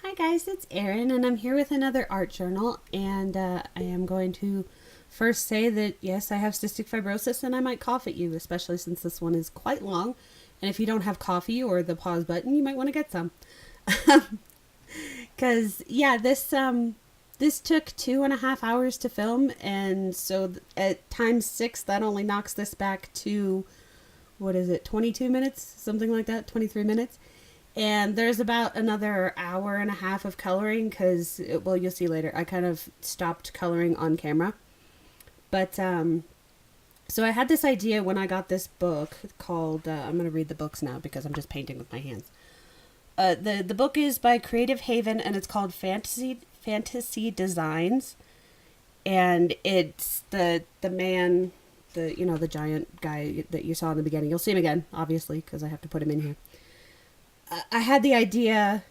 Hi guys, it's Erin, and I'm here with another art journal. And I am going to first say that yes, I have cystic fibrosis, and I might cough at you, especially since this one is quite long. And if you don't have coffee or the pause button, you might want to get some. Because yeah, this took 2.5 hours to film, and so at times six, that only knocks this back to what is it, 22 minutes, something like that, 23 minutes. And there's about another hour and a half of coloring because, well, you'll see later, I kind of stopped coloring on camera. But, so I had this idea when I got this book called, I'm going to read the books now because I'm just painting with my hands. The book is by Creative Haven, and it's called Fantasy Designs. And it's the man, the giant guy that you saw in the beginning. You'll see him again, obviously, because I have to put him in here. I had the idea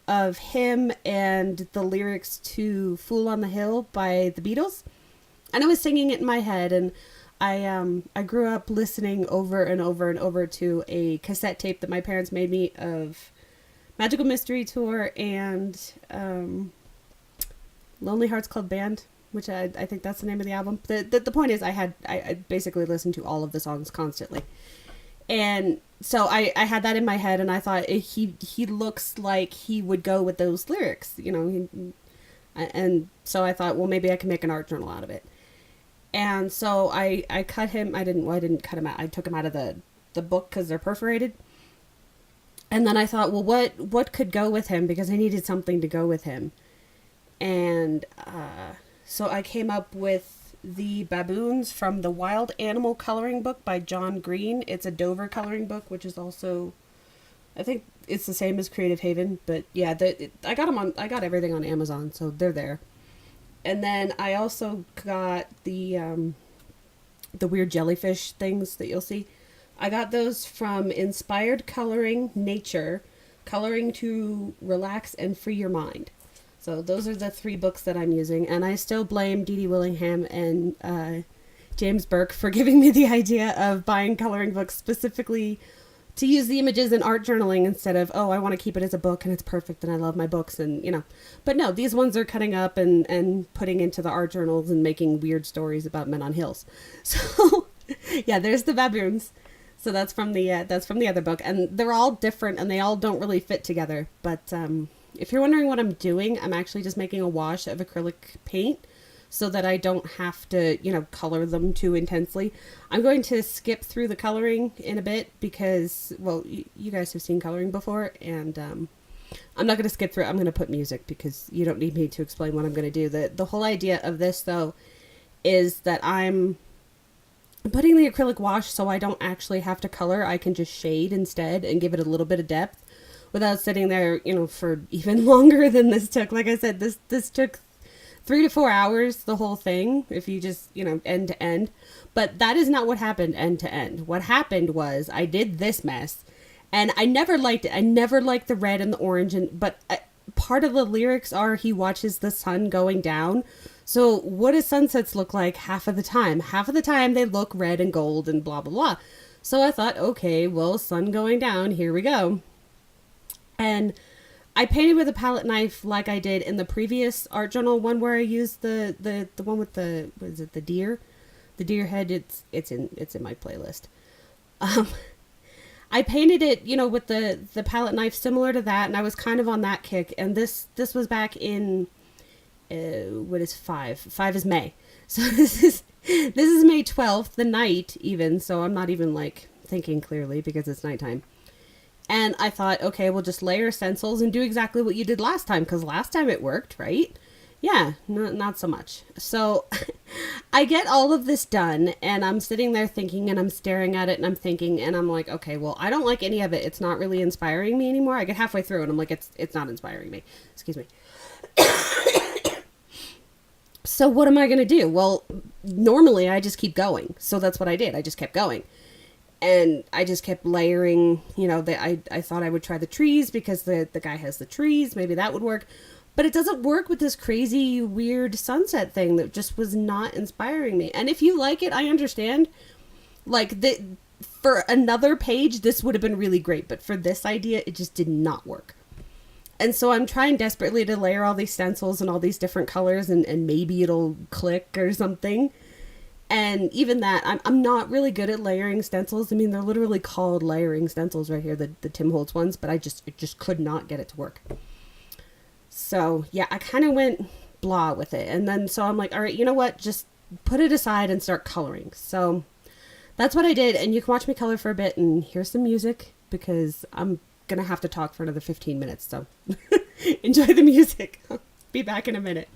of him and the lyrics to Fool on the Hill by the Beatles. And I was singing it in my head, and I grew up listening over and over and over to a cassette tape that my parents made me of Magical Mystery Tour and Lonely Hearts Club Band, which I think that's the name of the album. The point is I basically listened to all of the songs constantly. And so I had that in my head, and I thought he looks like he would go with those lyrics, and so I thought, well, maybe I can make an art journal out of it. And so I cut him. I didn't cut him out. I took him out of the book because they're perforated. And then I thought, well, what could go with him, because I needed something to go with him. And so I came up with the baboons from the Wild Animal Coloring Book by John Green. It's a Dover coloring book, which is also, I think it's the same as Creative Haven, but yeah, I got everything on Amazon, so they're there. And then I also got the weird jellyfish things that you'll see. I got those from Inspired Coloring Nature, Coloring to Relax and Free Your Mind. So those are the 3 books that I'm using, and I still blame Dee Dee Willingham and James Burke for giving me the idea of buying coloring books specifically to use the images in art journaling instead of, oh, I want to keep it as a book and it's perfect and I love my books and. But no, these ones are cutting up and putting into the art journals and making weird stories about men on hills. So yeah, there's the baboons. So that's from the other book, and they're all different and they all don't really fit together, but if you're wondering what I'm doing, I'm actually just making a wash of acrylic paint so that I don't have to, color them too intensely. I'm going to skip through the coloring in a bit because, well, you guys have seen coloring before, and I'm not going to skip through it. I'm going to put music because you don't need me to explain what I'm going to do. The whole idea of this, though, is that I'm putting the acrylic wash so I don't actually have to color. I can just shade instead and give it a little bit of depth without sitting there, for even longer than this took. Like I said, this took 3 to 4 hours, the whole thing, if you just, end to end. But that is not what happened end to end. What happened was I did this mess, and I never liked it. I never liked the red and the orange, but part of the lyrics are he watches the sun going down. So what do sunsets look like half of the time? Half of the time they look red and gold and blah, blah, blah. So I thought, okay, well, sun going down, here we go. And I painted with a palette knife like I did in the previous art journal one where I used the one with the, what is it, the deer head. It's in my playlist. I painted it, with the palette knife similar to that, and I was kind of on that kick. And this was back in what is 5? 5 is May. So this is May 12th, the night even. So I'm not even like thinking clearly because it's nighttime. And I thought, okay, we'll just layer stencils and do exactly what you did last time, because last time it worked, right? Yeah, not so much. So I get all of this done, and I'm sitting there thinking, and I'm staring at it, and I'm thinking, and I'm like, okay, well, I don't like any of it. It's not really inspiring me anymore. I get halfway through, and I'm like, it's not inspiring me. Excuse me. So what am I going to do? Well, normally I just keep going. So that's what I did. I just kept going. And I just kept layering, I thought I would try the trees because the guy has the trees. Maybe that would work. But it doesn't work with this crazy, weird sunset thing that just was not inspiring me. And if you like it, I understand. Like, for another page, this would have been really great. But for this idea, it just did not work. And so I'm trying desperately to layer all these stencils and all these different colors, and maybe it'll click or something. And even that, I'm not really good at layering stencils. I mean, they're literally called layering stencils right here, the Tim Holtz ones, but I just could not get it to work. So yeah, I kind of went blah with it. And then so I'm like, all right, you know what? Just put it aside and start coloring. So that's what I did. And you can watch me color for a bit, and here's some music because I'm going to have to talk for another 15 minutes. So enjoy the music. I'll be back in a minute.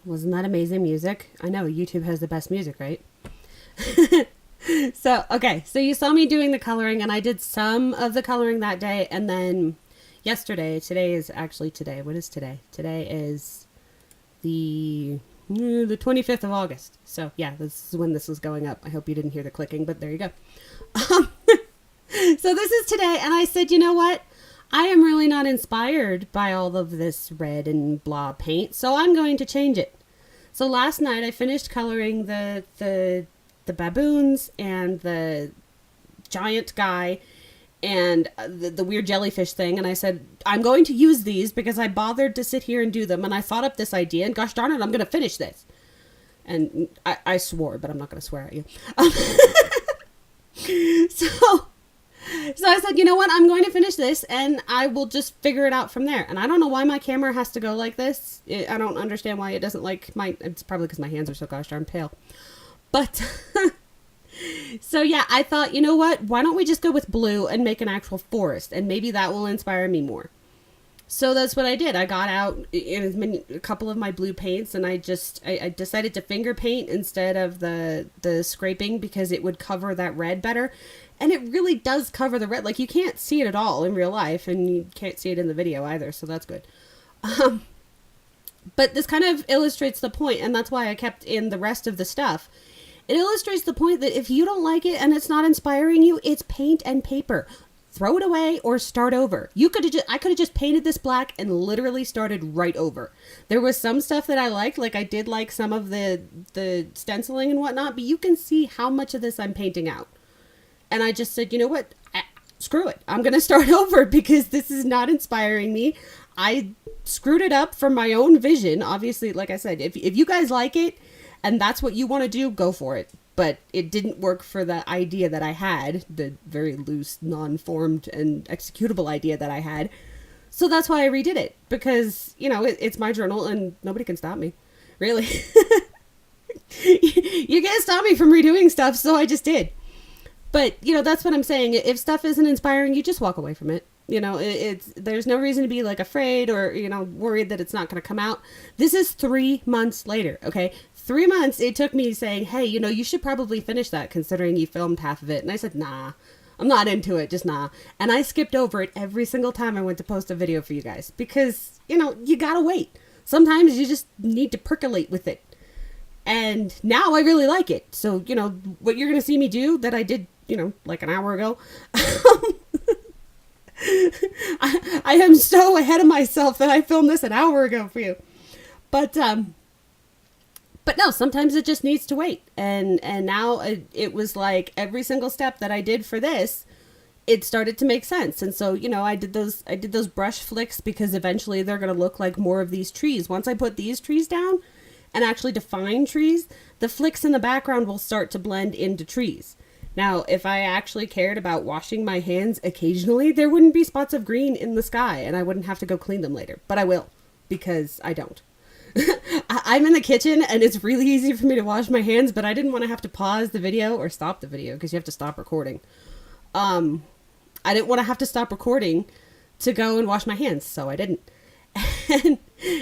Wasn't that amazing music? I know YouTube has the best music, right? So, okay. So you saw me doing the coloring, and I did some of the coloring that day. And then today is actually today. What is today? Today is the 25th of August. So yeah, this is when this is going up. I hope you didn't hear the clicking, but there you go. So this is today, and I said, you know what? I am really not inspired by all of this red and blah paint, so I'm going to change it. So last night I finished coloring the baboons and the giant guy and the weird jellyfish thing, and I said, I'm going to use these because I bothered to sit here and do them, and I thought up this idea, and gosh darn it, I'm going to finish this. And I swore, but I'm not going to swear at you. So So I said, you know what? I'm going to finish this and I will just figure it out from there. And I don't know why my camera has to go like this. I don't understand why it doesn't like it's probably because my hands are so gosh darn pale. But so yeah, I thought, you know what? Why don't we just go with blue and make an actual forest? And maybe that will inspire me more. So that's what I did. I got out a couple of my blue paints and I decided to finger paint instead of the scraping because it would cover that red better. And it really does cover the red. Like, you can't see it at all in real life, and you can't see it in the video either, so that's good. But this kind of illustrates the point, and that's why I kept in the rest of the stuff. It illustrates the point that if you don't like it and it's not inspiring you, it's paint and paper. Throw it away or start over. I could have just painted this black and literally started right over. There was some stuff that I liked, like I did like some of the stenciling and whatnot, but you can see how much of this I'm painting out. And I just said, you know what? Screw it. I'm going to start over because this is not inspiring me. I screwed it up for my own vision. Obviously, like I said, if you guys like it and that's what you want to do, go for it. But it didn't work for the idea that I had, the very loose, non-formed and executable idea that I had. So that's why I redid it. Because, you know, it's my journal and nobody can stop me. Really. You can't stop me from redoing stuff, so I just did. But, you know, that's what I'm saying. If stuff isn't inspiring, you just walk away from it. You know, there's no reason to be like afraid or, you know, worried that it's not going to come out. This is 3 months later, okay? 3 months it took me saying, hey, you know, you should probably finish that considering you filmed half of it. And I said, nah, I'm not into it, just nah. And I skipped over it every single time I went to post a video for you guys because, you know, you gotta wait. Sometimes you just need to percolate with it. And now I really like it. So, you know, what you're going to see me do that I did, you know, like an hour ago. I am so ahead of myself that I filmed this an hour ago for you. But no, sometimes it just needs to wait. And now it was like every single step that I did for this, it started to make sense. And so, you know, I did those brush flicks because eventually they're going to look like more of these trees. Once I put these trees down and actually define trees, the flicks in the background will start to blend into trees. Now, if I actually cared about washing my hands occasionally, there wouldn't be spots of green in the sky and I wouldn't have to go clean them later. But I will, because I don't. I'm in the kitchen and it's really easy for me to wash my hands, but I didn't want to have to pause the video or stop the video because you have to stop recording. I didn't want to have to stop recording to go and wash my hands, so I didn't. And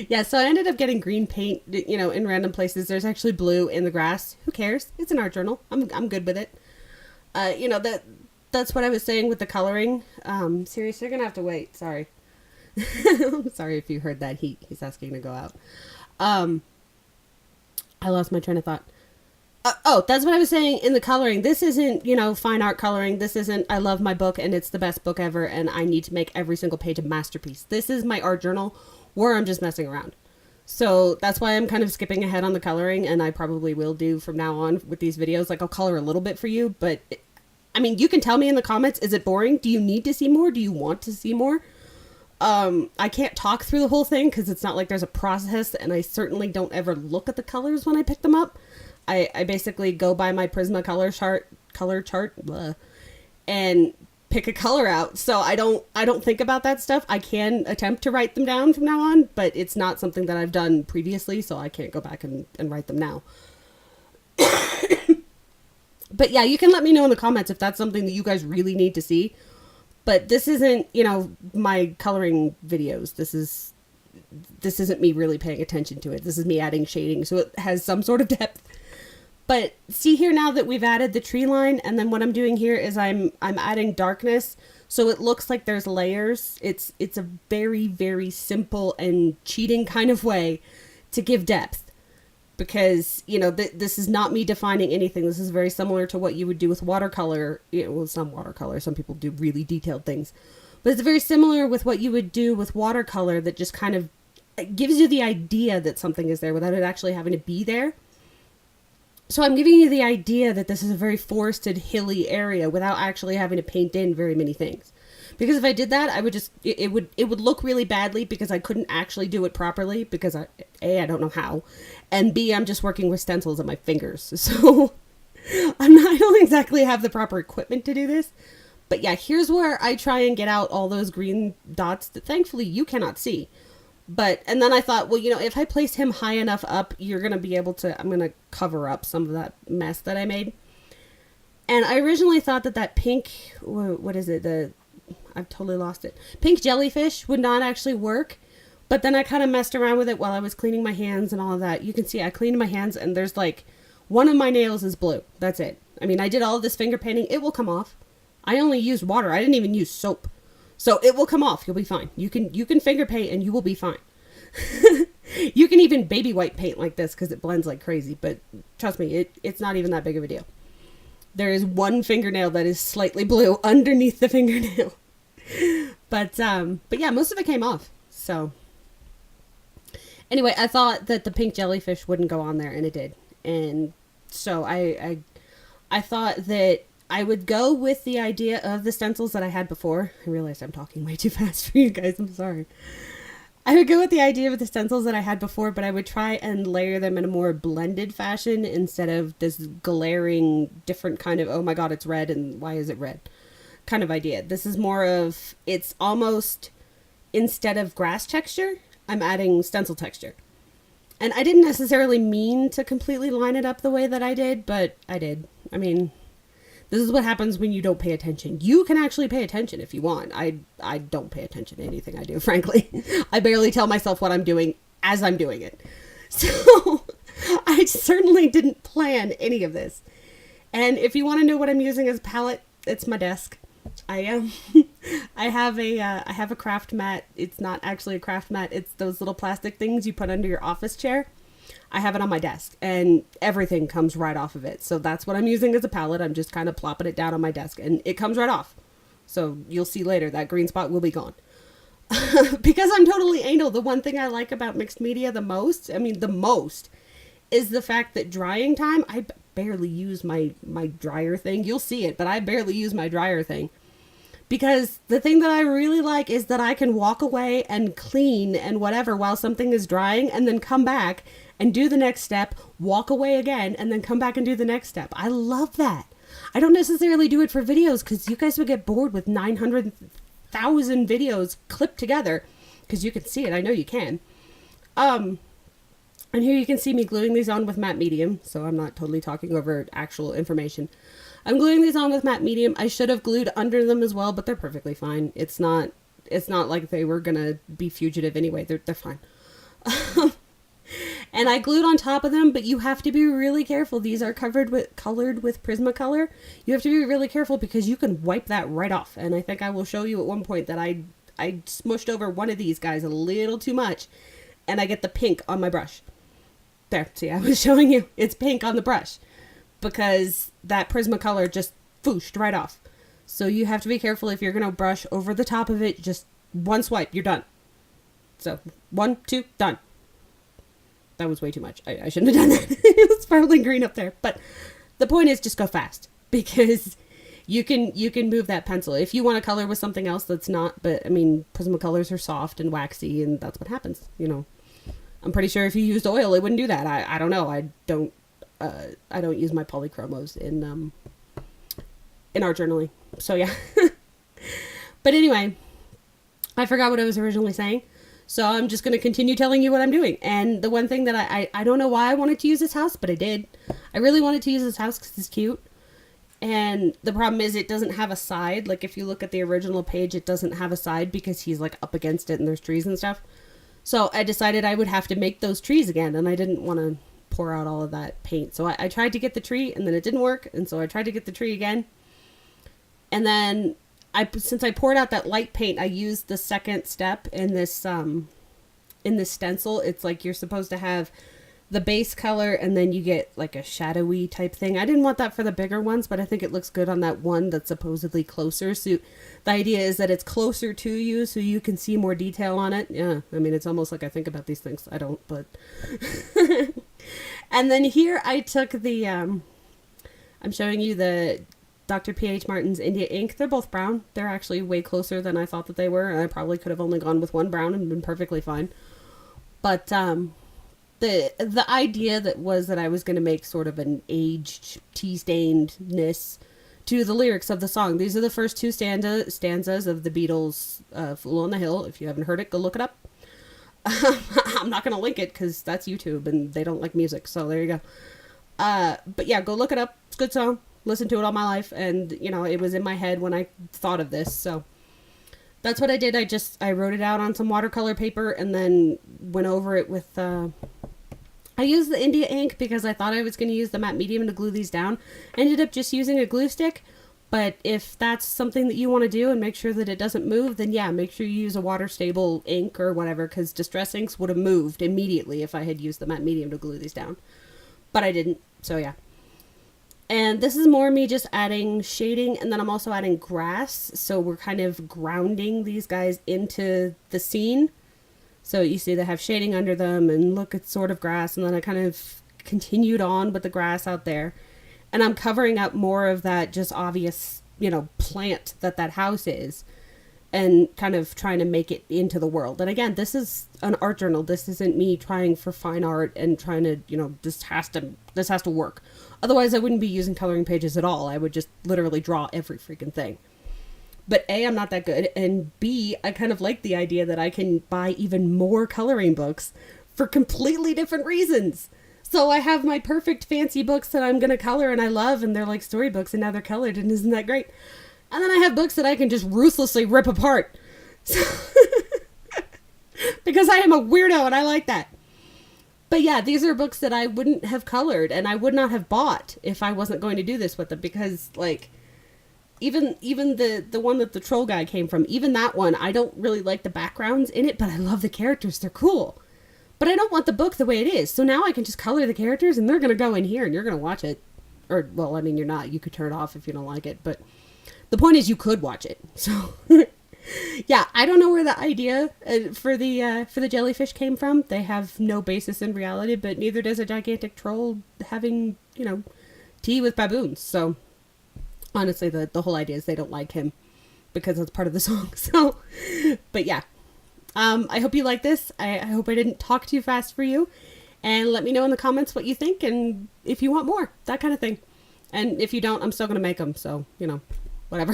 yeah, so I ended up getting green paint, you know, in random places. There's actually blue in the grass. Who cares? It's an art journal. I'm good with it. You know, that's what I was saying with the coloring. Seriously, you're gonna have to wait. Sorry. I'm sorry if you heard that. He's asking to go out. I lost my train of thought. That's what I was saying in the coloring. This isn't, you know, fine art coloring. This isn't, I love my book and it's the best book ever and I need to make every single page a masterpiece. This is my art journal where I'm just messing around. So that's why I'm kind of skipping ahead on the coloring, and I probably will do from now on with these videos. Like, I'll color a little bit for you, but I mean, you can tell me in the comments, is it boring? Do you need to see more? Do you want to see more? I can't talk through the whole thing because it's not like there's a process, and I certainly don't ever look at the colors when I pick them up. I basically go by my Prisma color chart, and pick a color out. So I don't think about that stuff. I can attempt to write them down from now on, but it's not something that I've done previously, so I can't go back and write them now. But yeah, you can let me know in the comments if that's something that you guys really need to see. But this isn't, you know, my coloring videos. This isn't me really paying attention to it. This is me adding shading, so it has some sort of depth. But see here now that we've added the tree line, and then what I'm doing here is I'm adding darkness, so it looks like there's layers. It's a very, very simple and cheating kind of way to give depth. Because, you know, this is not me defining anything. This is very similar to what you would do with watercolor. You know, well, some watercolor, some people do really detailed things. But it's very similar with what you would do with watercolor that just kind of gives you the idea that something is there without it actually having to be there. So I'm giving you the idea that this is a very forested, hilly area without actually having to paint in very many things. Because if I did that, I would just, it would look really badly because I couldn't actually do it properly because I don't know how. And B, I'm just working with stencils on my fingers. So I don't exactly have the proper equipment to do this. But yeah, here's where I try and get out all those green dots that thankfully you cannot see. But, and then I thought, well, if I place him high enough up, you're going to be able to, I'm going to cover up some of that mess that I made. And I originally thought that pink, what is it? I've totally lost it. Pink jellyfish would not actually work. But then I kind of messed around with it while I was cleaning my hands and all of that. You can see I cleaned my hands and there's like, one of my nails is blue. That's it. I mean, I did all of this finger painting. It will come off. I only used water. I didn't even use soap. So it will come off. You'll be fine. You can finger paint and you will be fine. You can even baby white paint like this because it blends like crazy. But trust me, it's not even that big of a deal. There is one fingernail that is slightly blue underneath the fingernail. But yeah, most of it came off. So anyway, I thought that the pink jellyfish wouldn't go on there, and it did. And so I thought that I would go with the idea of the stencils that I had before. I realized I'm talking way too fast for you guys. I'm sorry. I would go with the idea of the stencils that I had before, but I would try and layer them in a more blended fashion instead of this glaring, different kind of, oh my god, it's red, and why is it red kind of idea. This is more of, it's almost, instead of grass texture, I'm adding stencil texture. And I didn't necessarily mean to completely line it up the way that I did, but I did. I mean, this is what happens when you don't pay attention. You can actually pay attention if you want. I don't pay attention to anything I do, frankly. I barely tell myself what I'm doing as I'm doing it. So I certainly didn't plan any of this. And if you want to know what I'm using as a palette, it's my desk. I have a craft mat. It's not actually a craft mat. It's those little plastic things you put under your office chair. I have it on my desk and everything comes right off of it. So that's what I'm using as a palette. I'm just kind of plopping it down on my desk and it comes right off. So you'll see later that green spot will be gone. Because I'm totally anal, the one thing I like about mixed media the most, is the fact that drying time, I barely use my dryer thing. You'll see it, but I barely use my dryer thing. Because the thing that I really like is that I can walk away and clean and whatever while something is drying and then come back and do the next step, walk away again, and then come back and do the next step. I love that. I don't necessarily do it for videos because you guys would get bored with 900,000 videos clipped together because you can see it. I know you can. And here you can see me gluing these on with matte medium, so I'm not totally talking over actual information. I'm gluing these on with matte medium. I should have glued under them as well, but they're perfectly fine. It's not like they were gonna be fugitive anyway. They're fine. And I glued on top of them, but you have to be really careful. These are colored with Prismacolor. You have to be really careful because you can wipe that right off. And I think I will show you at one point that I smushed over one of these guys a little too much, and I get the pink on my brush. There, see, I was showing you. It's pink on the brush because that Prismacolor just fooshed right off. So you have to be careful if you're going to brush over the top of it. Just one swipe, you're done. So 1, 2, done. That was way too much. I shouldn't have done that. It was sparkling green up there. But the point is just go fast because you can move that pencil. If you want to color with something else that's not, but I mean, Prismacolors are soft and waxy and that's what happens, you know. I'm pretty sure if you used oil, it wouldn't do that. I don't know. I don't use my polychromos in art journaling. So yeah. But anyway, I forgot what I was originally saying. So I'm just going to continue telling you what I'm doing. And the one thing that I don't know why I wanted to use this house, but I did. I really wanted to use this house because it's cute. And the problem is it doesn't have a side. Like if you look at the original page, it doesn't have a side because he's like up against it and there's trees and stuff. So I decided I would have to make those trees again. And I didn't want to pour out all of that paint. So I tried to get the tree and then it didn't work. And so I tried to get the tree again. And then since I poured out that light paint, I used the second step in this stencil. It's like you're supposed to have the base color and then you get like a shadowy type thing. I didn't want that for the bigger ones, but I think it looks good on that one that's supposedly closer. So the idea is that it's closer to you so you can see more detail on it. Yeah, I mean, it's almost like I think about these things. I don't, but... And then here I took the, I'm showing you the Dr. P.H. Martin's India ink. They're both brown. They're actually way closer than I thought that they were. And I probably could have only gone with one brown and been perfectly fine. But the idea that I was going to make sort of an aged tea stainedness to the lyrics of the song. These are the first two stanzas of the Beatles' Fool on the Hill. If you haven't heard it, go look it up. I'm not going to link it because that's YouTube and they don't like music. So there you go. But yeah, go look it up. It's a good song. Listened to it all my life. And, you know, it was in my head when I thought of this. So that's what I did. I wrote it out on some watercolor paper and then went over it with, I used the India ink because I thought I was going to use the matte medium to glue these down. I ended up just using a glue stick. But if that's something that you want to do and make sure that it doesn't move, then yeah, make sure you use a water-stable ink or whatever, because Distress inks would have moved immediately if I had used the matte medium to glue these down. But I didn't, so yeah. And this is more me just adding shading, and then I'm also adding grass, so we're kind of grounding these guys into the scene. So you see they have shading under them, and look, it's sort of grass, and then I kind of continued on with the grass out there. And I'm covering up more of that just obvious, you know, plant that house is and kind of trying to make it into the world. And again, this is an art journal. This isn't me trying for fine art and trying to, you know, this has to work. Otherwise, I wouldn't be using coloring pages at all. I would just literally draw every freaking thing. But A, I'm not that good. And B, I kind of like the idea that I can buy even more coloring books for completely different reasons. So I have my perfect fancy books that I'm going to color and I love, and they're like storybooks and now they're colored, and isn't that great? And then I have books that I can just ruthlessly rip apart. So because I am a weirdo and I like that. But yeah, these are books that I wouldn't have colored and I would not have bought if I wasn't going to do this with them, because like even the one that the troll guy came from, even that one, I don't really like the backgrounds in it, but I love the characters. They're cool. But I don't want the book the way it is. So now I can just color the characters and they're going to go in here and you're going to watch it. Or, well, I mean, you're not. You could turn it off if you don't like it. But the point is you could watch it. So, yeah, I don't know where the idea for the jellyfish came from. They have no basis in reality, but neither does a gigantic troll having, you know, tea with baboons. So, honestly, the whole idea is they don't like him because that's part of the song. So, but yeah. I hope you like this. I hope I didn't talk too fast for you. And let me know in the comments what you think and if you want more, that kind of thing. And if you don't, I'm still going to make them. So, you know, whatever.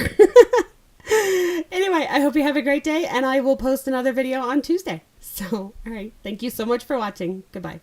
Anyway, I hope you have a great day and I will post another video on Tuesday. So, all right. Thank you so much for watching. Goodbye.